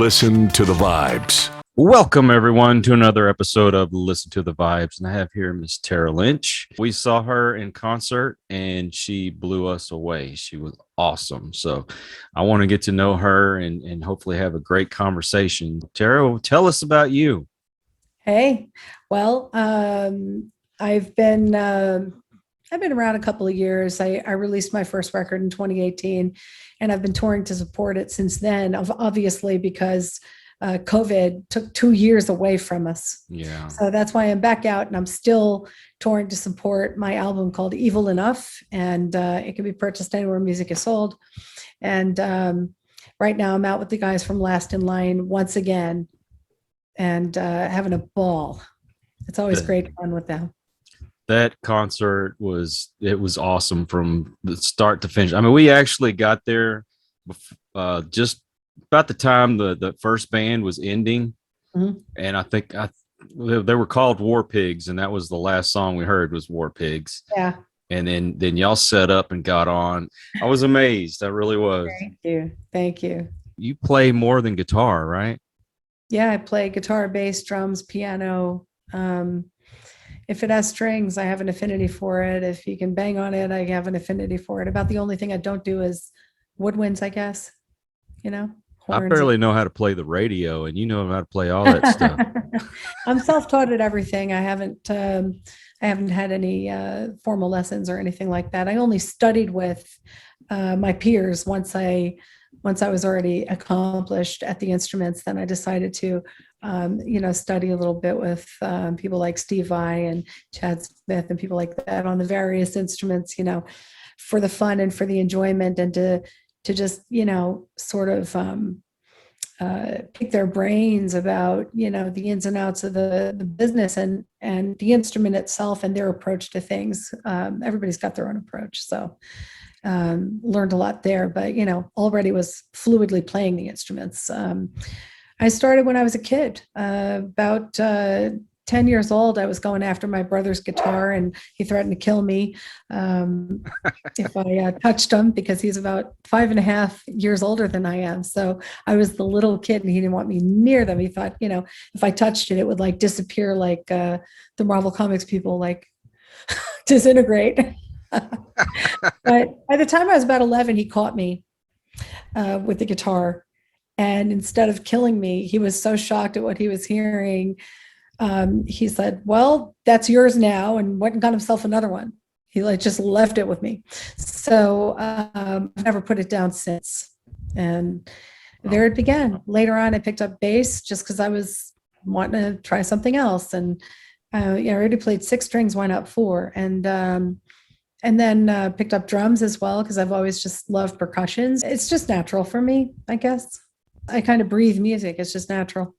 Listen to the Vibes. Welcome, everyone, to another episode of Listen to the Vibes. And I have here Miss Tara Lynch. We saw her in concert, and she blew us away. She was awesome. So I want to get to know her and hopefully have a great conversation. Tara, tell us about you. Hey, well, I've been around a couple of years. I released my first record in 2018, and I've been touring to support it since then. Obviously, because COVID took 2 years away from us. Yeah. So that's why I'm back out, and I'm still touring to support my album called Evil Enough, and it can be purchased anywhere music is sold. And right now, I'm out with the guys from Last in Line once again, and having a ball. It's always great fun with them. That concert was awesome from the start to finish. I mean, we actually got there just about the time the first band was ending. Mm-hmm. And I think they were called War Pigs, and that was the last song we heard was War Pigs. Yeah. And then y'all set up and got on. I was amazed. I really was. Thank you. You play more than guitar, right? Yeah, I play guitar, bass, drums, piano. If it has strings, I have an affinity for it. If you can bang on it, I have an affinity for it. About the only thing I don't do is woodwinds, I guess. Horns. I barely know how to play the radio, and you know how to play all that stuff. I'm self-taught at everything. I haven't had any formal lessons or anything like that. I only studied with my peers once I was already accomplished at the instruments. Then I decided to, study a little bit with people like Steve Vai and Chad Smith and people like that on the various instruments, for the fun and for the enjoyment, and to just, sort of pick their brains about, the ins and outs of the business and the instrument itself and their approach to things. Everybody's got their own approach. So learned a lot there, but, already was fluidly playing the instruments. I started when I was a kid, about 10 years old. I was going after my brother's guitar, and he threatened to kill me if I touched him, because he's about 5.5 years older than I am. So I was the little kid, and he didn't want me near them. He thought, if I touched it, it would like disappear, like the Marvel Comics people, like disintegrate. But by the time I was about 11, he caught me with the guitar. And instead of killing me, he was so shocked at what he was hearing. He said, "Well, that's yours now," and went and got himself another one. He just left it with me. So I've never put it down since. And there it began. Later on, I picked up bass just because I was wanting to try something else. And I already played 6 strings, why not 4? And then picked up drums as well, because I've always just loved percussions. It's just natural for me, I guess. I kind of breathe music. It's just natural.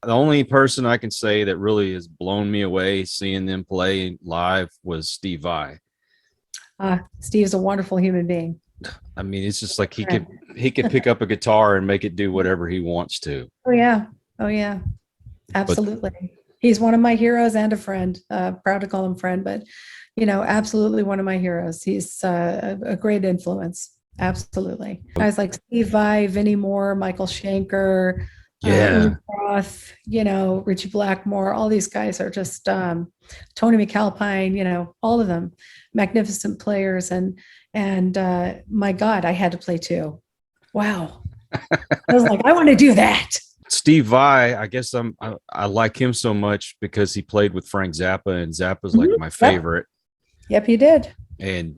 The only person I can say that really has blown me away seeing them play live was Steve Vai. Steve's a wonderful human being. I mean, it's just like he could pick up a guitar and make it do whatever he wants to. Oh yeah. Absolutely. He's one of my heroes and a friend. Proud to call him friend, but absolutely one of my heroes. He's a great influence. Absolutely. Guys like Steve Vai, Vinnie Moore, Michael Schenker, Roth, Richie Blackmore, all these guys are just Tony MacAlpine, all of them magnificent players. And my God, I had to play too. Wow. I was like, I want to do that. Steve Vai, I guess I like him so much because he played with Frank Zappa, and Zappa's like my favorite. Yep, he did. And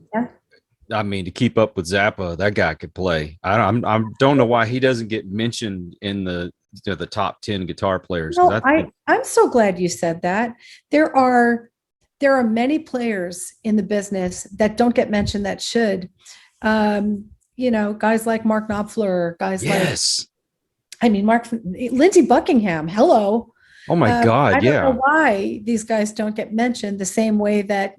I mean, to keep up with Zappa, that guy could play. I don't know why he doesn't get mentioned in the top 10 guitar players. No, I'm so glad you said that. There are many players in the business that don't get mentioned that should. Guys like Mark Knopfler, guys Lindsey Buckingham. Hello. Oh my God. I don't know why these guys don't get mentioned the same way that,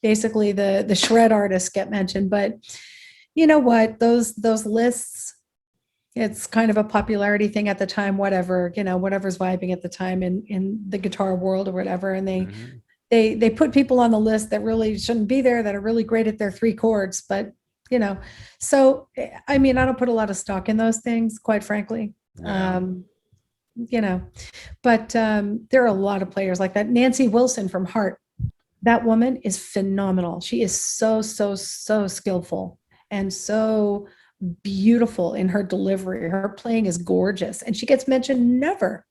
basically the shred artists get mentioned. But you know what, those lists, it's kind of a popularity thing at the time, whatever's vibing at the time in the guitar world or whatever. And they put people on the list that really shouldn't be there, that are really great at their 3 chords. But, so, I mean, I don't put a lot of stock in those things, quite frankly. Yeah. You know, but there are a lot of players like that. Nancy Wilson from Heart, that woman is phenomenal. She is so skillful and so beautiful in her delivery. Her playing is gorgeous, and she gets mentioned never.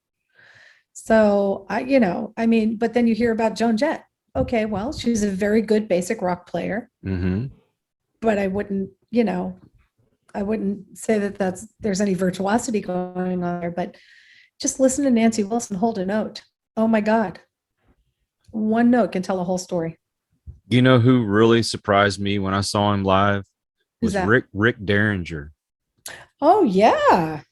So I mean, but then you hear about Joan Jett. Okay, well, she's a very good basic rock player, Mm-hmm. but I wouldn't say that there's any virtuosity going on there. But just listen to Nancy Wilson hold a note. Oh my God, one note can tell a whole story. You know who really surprised me when I saw him live Who's was that? Rick Derringer. Oh yeah,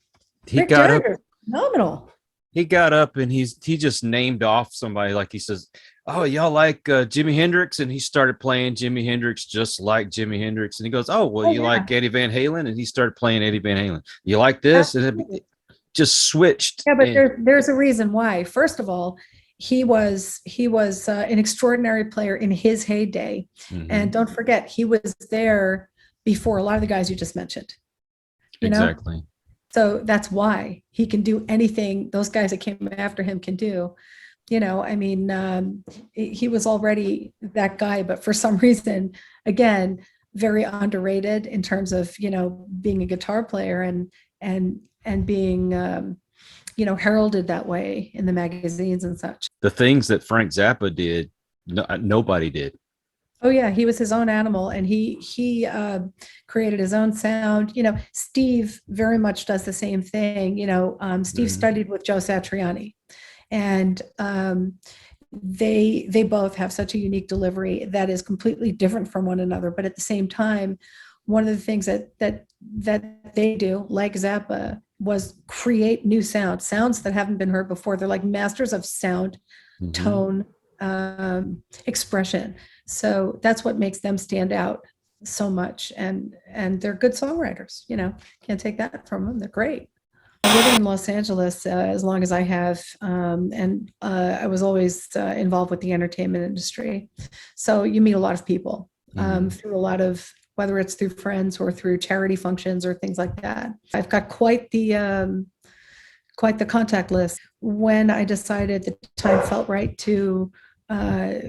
He Rick got up. Derringer, phenomenal. He got up and he just named off somebody, like he says, "Oh, y'all like Jimi Hendrix?" And he started playing Jimi Hendrix just like Jimi Hendrix. And he goes, "Oh, well, Oh you yeah, like Eddie Van Halen?" And he started playing Eddie Van Halen. You like this? And absolutely. it just switched. Yeah, but And there's a reason why. First of all, he was an extraordinary player in his heyday, and Mhm, don't forget he was there before a lot of the guys you just mentioned. You know, exactly. so that's why he can do anything those guys that came after him can do. I mean, he was already that guy, but for some reason, again, very underrated in terms of being a guitar player and being heralded that way in the magazines and such. The things that Frank Zappa did, nobody did. Oh yeah, he was his own animal, and he created his own sound. Steve very much does the same thing. Steve Mhm. studied with Joe Satriani, and they both have such a unique delivery that is completely different from one another. But at the same time, one of the things that they do, like Zappa, was create new sounds that haven't been heard before. They're like masters of sound, Mhm. tone, expression. So that's what makes them stand out so much. And they're good songwriters. Can't take that from them. They're great. Living in Los Angeles as long as I have, and I was always involved with the entertainment industry. So you meet a lot of people Mhm. through a lot of, whether it's through friends or through charity functions or things like that. I've got quite the contact list. When I decided the time felt right to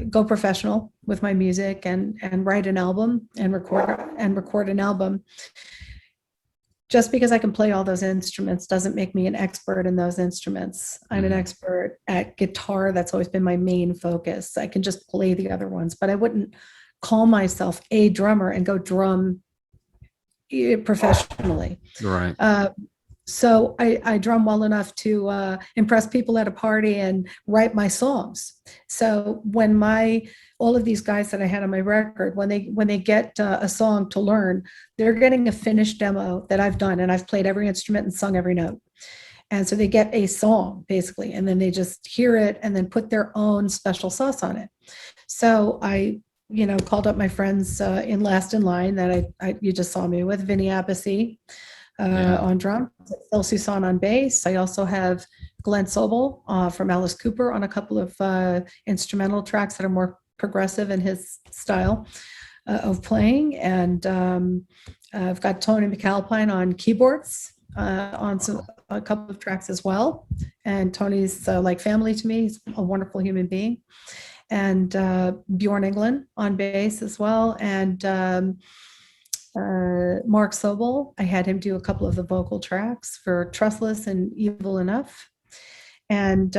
go professional with my music and write an album and record an album, just because I can play all those instruments doesn't make me an expert in those instruments. I'm an Mhm. expert at guitar. That's always been my main focus. I can just play the other ones, but I wouldn't call myself a drummer and go drum professionally. Right. So I drum well enough to impress people at a party and write my songs. So when all of these guys that I had on my record, when they get a song to learn, they're getting a finished demo that I've done, and I've played every instrument and sung every note. And so they get a song basically, and then they just hear it and then put their own special sauce on it. So I called up my friends in Last in Line that you just saw me with, Vinny Appice Yeah. on drums, Phil Soussan on bass. I also have Glen Sobel from Alice Cooper on a couple of instrumental tracks that are more progressive in his style of playing. And I've got Tony MacAlpine on keyboards on a couple of tracks as well. And Tony's like family to me. He's a wonderful human being. And Björn Englen on bass as well. And Mark Sobel, I had him do a couple of the vocal tracks for Trustless and Evil Enough. And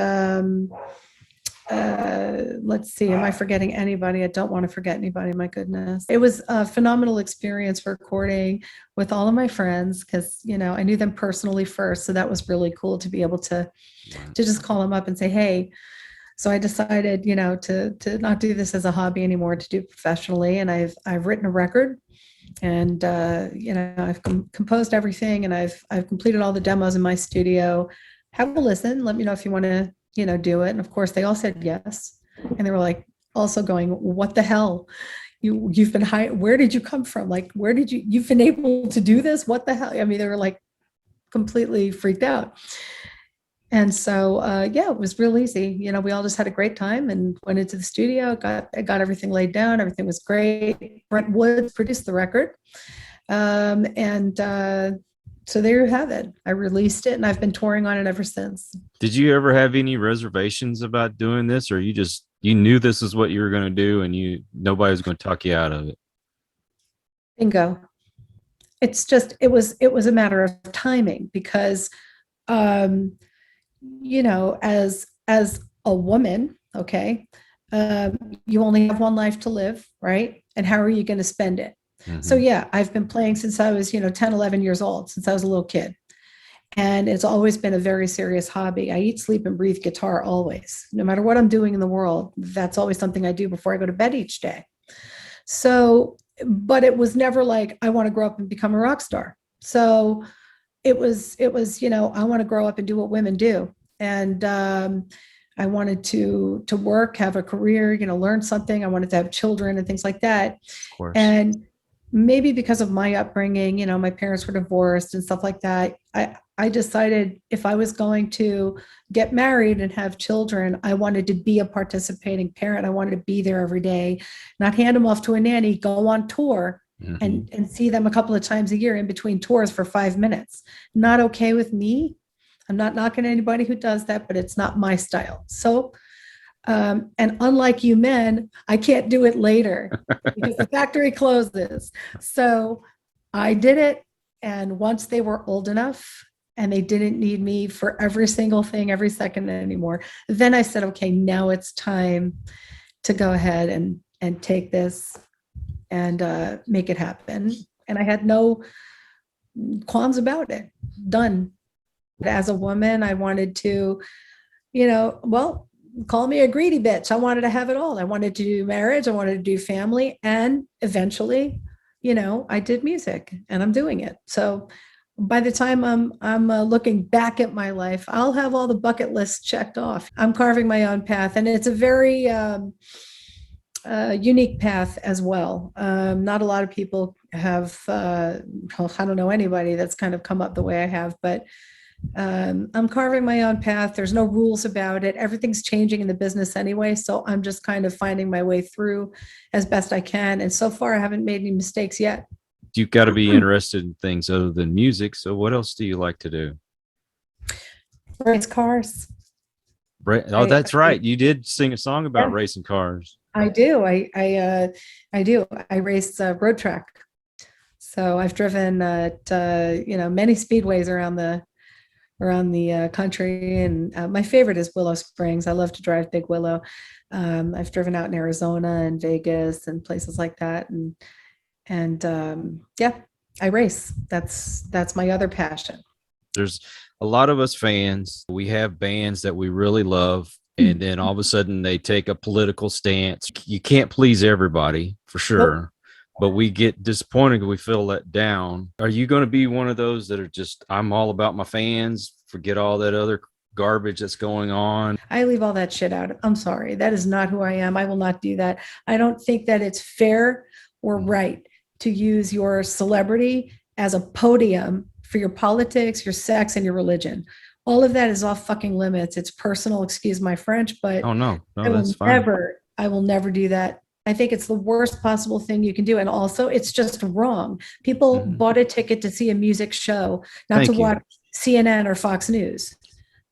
let's see, am I forgetting anybody? I don't want to forget anybody, my goodness. It was a phenomenal experience recording with all of my friends because, I knew them personally first. So that was really cool to be able to just call them up and say, hey, so I decided, to not do this as a hobby anymore, to do professionally. And I've written a record, and I've composed everything, and I've completed all the demos in my studio. Have a listen. Let me know if you want to do it. And of course, they all said yes, and they were like also going, "What the hell? You've been hired? Where did you come from? Like, where did you've been able to do this? What the hell?" I mean, they were like completely freaked out. And so, yeah, it was real easy. We all just had a great time and went into the studio, got everything laid down. Everything was great. Brent Woods produced the record. And So there you have it. I released it and I've been touring on it ever since. Did you ever have any reservations about doing this, or you knew this is what you were going to do and nobody was going to talk you out of it? Bingo. It's just, it was a matter of timing because, as a woman, okay, you only have one life to live, right? And how are you going to spend it? Mm-hmm. So yeah, I've been playing since I was, 10, 11 years old, since I was a little kid. And it's always been a very serious hobby. I eat, sleep, and breathe guitar always. No matter what I'm doing in the world, that's always something I do before I go to bed each day. So, but it was never like, I want to grow up and become a rock star. So it was, I want to grow up and do what women do. And I wanted to work, have a career, learn something. I wanted to have children and things like that. Of course. And maybe because of my upbringing, my parents were divorced and stuff like that. I decided if I was going to get married and have children, I wanted to be a participating parent. I wanted to be there every day, not hand them off to a nanny, go on tour and see them a couple of times a year in between tours for 5 minutes. Not okay with me. I'm not knocking anybody who does that, but it's not my style. So, and unlike you men, I can't do it later because the factory closes. So I did it. And once they were old enough and they didn't need me for every single thing, every second anymore, then I said, okay, now it's time to go ahead and take this and make it happen. And I had no qualms about it. Done. As a woman, I wanted to, call me a greedy bitch. I wanted to have it all. I wanted to do marriage. I wanted to do family. And eventually, I did music and I'm doing it. So by the time I'm looking back at my life, I'll have all the bucket lists checked off. I'm carving my own path, and it's a very unique path as well. Not a lot of people have, I don't know anybody that's kind of come up the way I have, but I'm carving my own path. There's no rules about it. Everything's changing in the business anyway. So I'm just kind of finding my way through as best I can. And so far, I haven't made any mistakes yet. You've got to be interested in things other than music. So what else do you like to do? Race cars. Oh, that's right. You did sing a song about racing cars. I do. I do. I race road track. So I've driven at, many speedways around the country. And my favorite is Willow Springs. I love to drive Big Willow. I've driven out in Arizona and Vegas and places like that. And I race. That's my other passion. There's a lot of us fans. We have bands that we really love. And then all of a sudden they take a political stance. You can't please everybody for sure. Nope. But we get disappointed. We feel let down. Are you going to be one of those that are just, I'm all about my fans, forget all that other garbage that's going on? I leave all that shit out. I'm sorry. That is not who I am. I will not do that. I don't think that it's fair or right to use your celebrity as a podium for your politics, your sex, and your religion. All of that is off fucking limits. It's personal, excuse my French, but oh no, that's fine. I will never do that. I think it's the worst possible thing you can do. And also it's just wrong. People bought a ticket to see a music show, not to watch CNN or Fox News.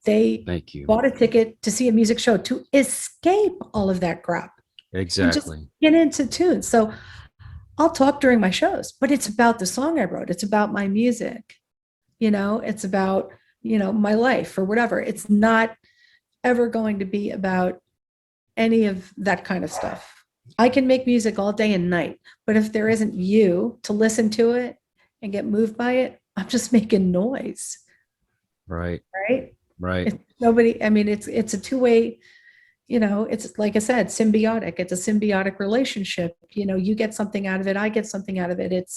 They bought a ticket to see a music show to escape all of that crap. Exactly. Just get into tune. So I'll talk during my shows, but it's about the song I wrote. It's about my music. It's about, my life or whatever. It's not ever going to be about any of that kind of stuff. I can make music all day and night, but if there isn't you to listen to it and get moved by it, I'm just making noise. Right. It's nobody. I mean, it's a two-way, it's like I said, symbiotic. It's a symbiotic relationship. You get something out of it. I get something out of it.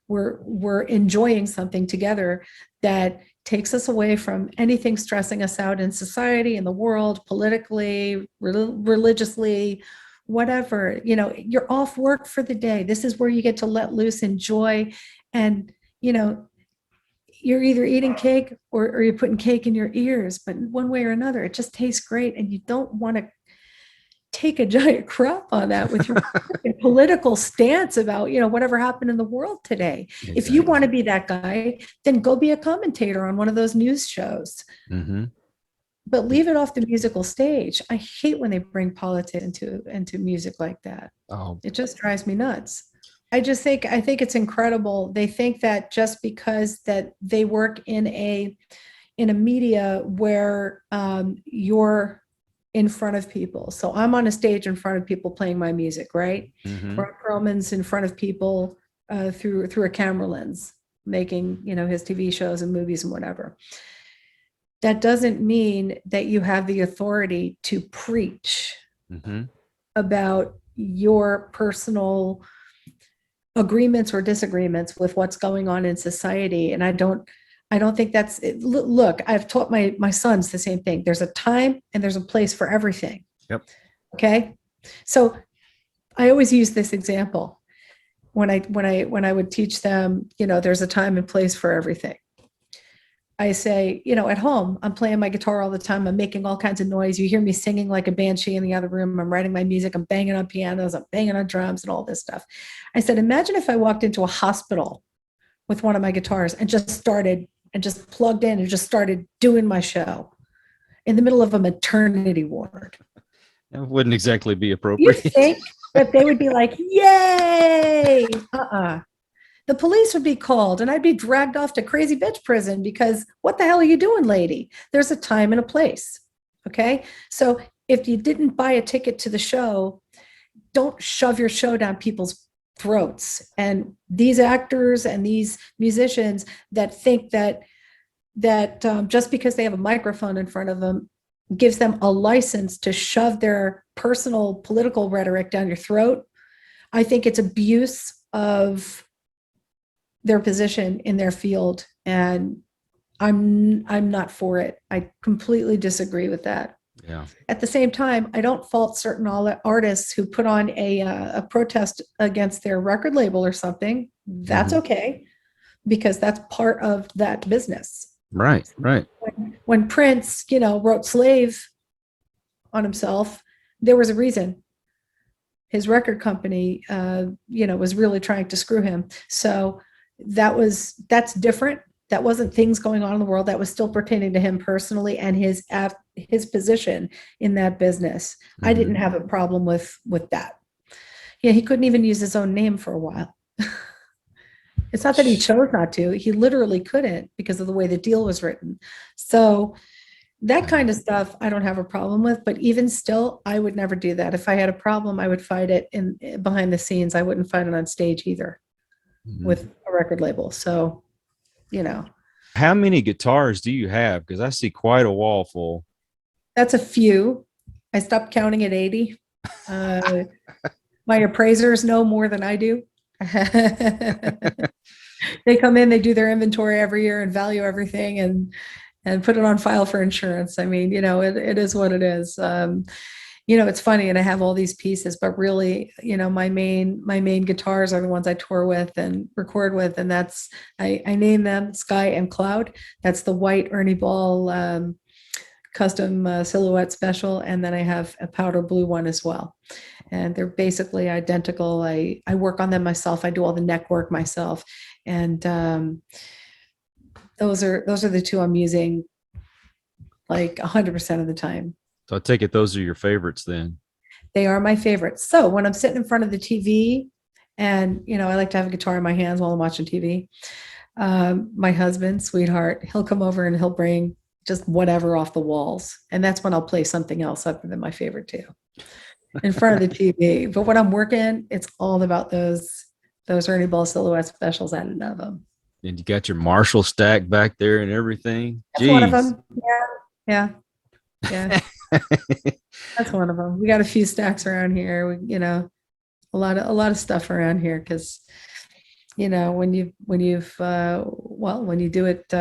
We're enjoying something together that takes us away from anything stressing us out in society, in the world, politically, religiously, whatever. You're off work for the day. This is where you get to let loose, enjoy, and you're either eating cake or you're putting cake in your ears, but one way or another, it just tastes great, and you don't want to take a giant crap on that with your political stance about, whatever happened in the world today. Exactly. If you want to be that guy, then go be a commentator on one of those news shows. Mm-hmm. But leave it off the musical stage. I hate when they bring politics into music like that. Oh, It just drives me nuts. I think it's incredible. They think that just because that they work in a media where you're in front of people. So I'm on a stage in front of people playing my music, right? mm-hmm. Ron Perlman's in front of people through a camera lens, making his TV shows and movies and whatever. That doesn't mean that you have the authority to preach Mm-hmm. about your personal agreements or disagreements with what's going on in society. And I don't think that's it. Look, I've taught my sons the same thing. There's a time and there's a place for everything. Yep. Okay. So I always use this example when I would teach them, there's a time and place for everything. I say, at home, I'm playing my guitar all the time. I'm making all kinds of noise. You hear me singing like a banshee in the other room. I'm writing my music. I'm banging on pianos. I'm banging on drums and all this stuff. I said, imagine if I walked into a hospital with one of my guitars and just plugged in and just started doing my show in the middle of a maternity ward. That wouldn't exactly be You appropriate. think that they would be like, yay? The police would be called and I'd be dragged off to crazy bitch prison because what the hell are you doing, lady? There's a time and a place. Okay. So if you didn't buy a ticket to the show, don't shove your show down people's throats. And these actors and these musicians that think that just because they have a microphone in front of them gives them a license to shove their personal political rhetoric down your throat, I think it's abuse of their position in their field, and I'm not for it. I completely disagree with that. Yeah. At the same time, I don't fault certain artists who put on a protest against their record label or something. That's okay, because that's part of that business. Right. When Prince, wrote "Slave" on himself, there was a reason. His record company, was really trying to screw him. So that's different. That wasn't things going on in the world. That was still pertaining to him personally and his position in that business. Mm-hmm. I didn't have a problem with that. Yeah, he couldn't even use his own name for a while. It's not that he chose not to. He literally couldn't because of the way the deal was written. So that kind of stuff I don't have a problem with. But even still, I would never do that. If I had a problem, I would fight it behind the scenes. I wouldn't fight it on stage either. Mm-hmm. With a record label. So, how many guitars do you have? Because I see quite a wall full. That's a few. I stopped counting at 80. My appraisers know more than I do. They come in, they do their inventory every year and value everything and put it on file for insurance. I mean, it is what it is. It's funny, and I have all these pieces, but really, my main guitars are the ones I tour with and record with, and that's I name them Sky and Cloud. That's the white Ernie Ball custom silhouette special, and then I have a powder blue one as well, and they're basically identical. I work on them myself. I do all the neck work myself, and those are the two I'm using like 100% of the time. So I take it those are your favorites then. They are my favorites. So when I'm sitting in front of the TV and, I like to have a guitar in my hands while I'm watching TV. My husband, sweetheart, he'll come over and he'll bring just whatever off the walls. And that's when I'll play something else other than my favorite too in front of the TV. But when I'm working, it's all about those Ernie Ball silhouette specials. I love them. And you got your Marshall stack back there and everything. That's one of them. Yeah. That's one of them. We got a few stacks around here. We, a lot of stuff around here because, when you do it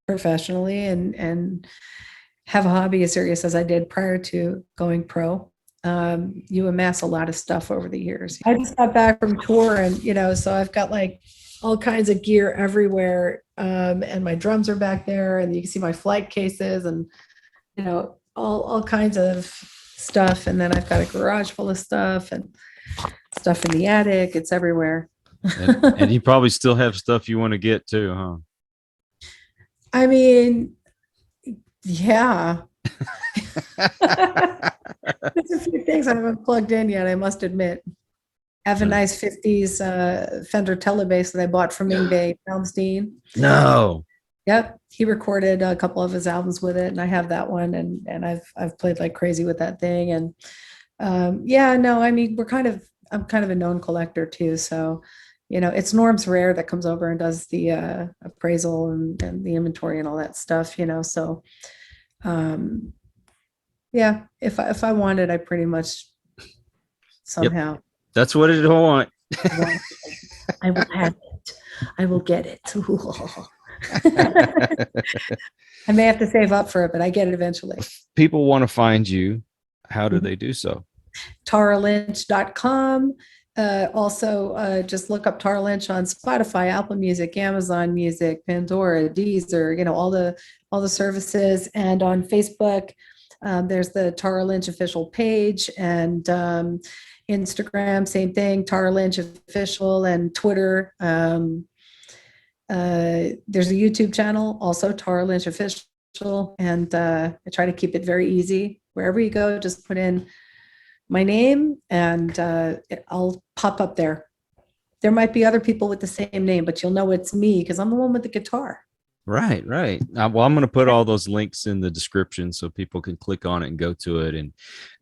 professionally and have a hobby as serious as I did prior to going pro, you amass a lot of stuff over the years. I just got back from tour and, so I've got like all kinds of gear everywhere. And my drums are back there and you can see my flight cases and, all kinds of stuff. And then I've got a garage full of stuff and stuff in the attic. It's everywhere. And you probably still have stuff you want to get too, huh? I mean, yeah. There's a few things I haven't plugged in yet, I must admit. I have a nice 50s Fender Telebass that I bought from Yngwie Malmsteen. No. Yep, he recorded a couple of his albums with it, and I have that one, and I've played like crazy with that thing. And yeah, no, I mean, I'm kind of a known collector too, so it's Norm's Rare that comes over and does the appraisal and the inventory and all that stuff, so yeah, if I wanted, I pretty much somehow. Yep. That's what I want. I will have it. I will get it. I may have to save up for it, but I get it eventually. People want to find you. How do they do so? TaraLynch.com. Also, just look up Tara Lynch on Spotify, Apple Music, Amazon Music, Pandora, Deezer, all the services. And on Facebook, there's the Tara Lynch official page, and Instagram, same thing, Tara Lynch official, and Twitter. There's a YouTube channel, also Tara Lynch official, and I try to keep it very easy. Wherever you go, just put in my name, and I'll pop up there. There might be other people with the same name, but you'll know it's me because I'm the one with the guitar. Right. Well, I'm going to put all those links in the description so people can click on it and go to it.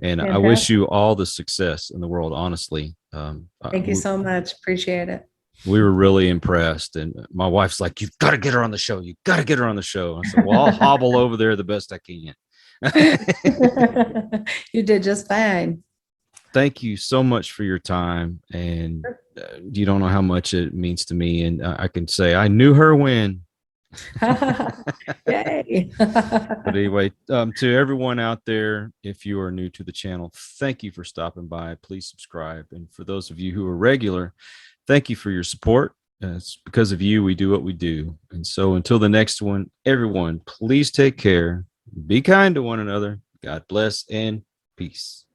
And I wish you all the success in the world, honestly. Thank you so much. Appreciate it. We were really impressed. And my wife's like, you've got to get her on the show. You got to get her on the show. I said, well, I'll hobble over there the best I can. You did just fine. Thank you so much for your time. And you don't know how much it means to me. And I can say, I knew her when. Yay. But anyway, to everyone out there, if you are new to the channel, thank you for stopping by. Please subscribe. And for those of you who are regular, thank you for your support. It's because of you we do what we do. And so until the next one, everyone, please take care. Be kind to one another. God bless and peace.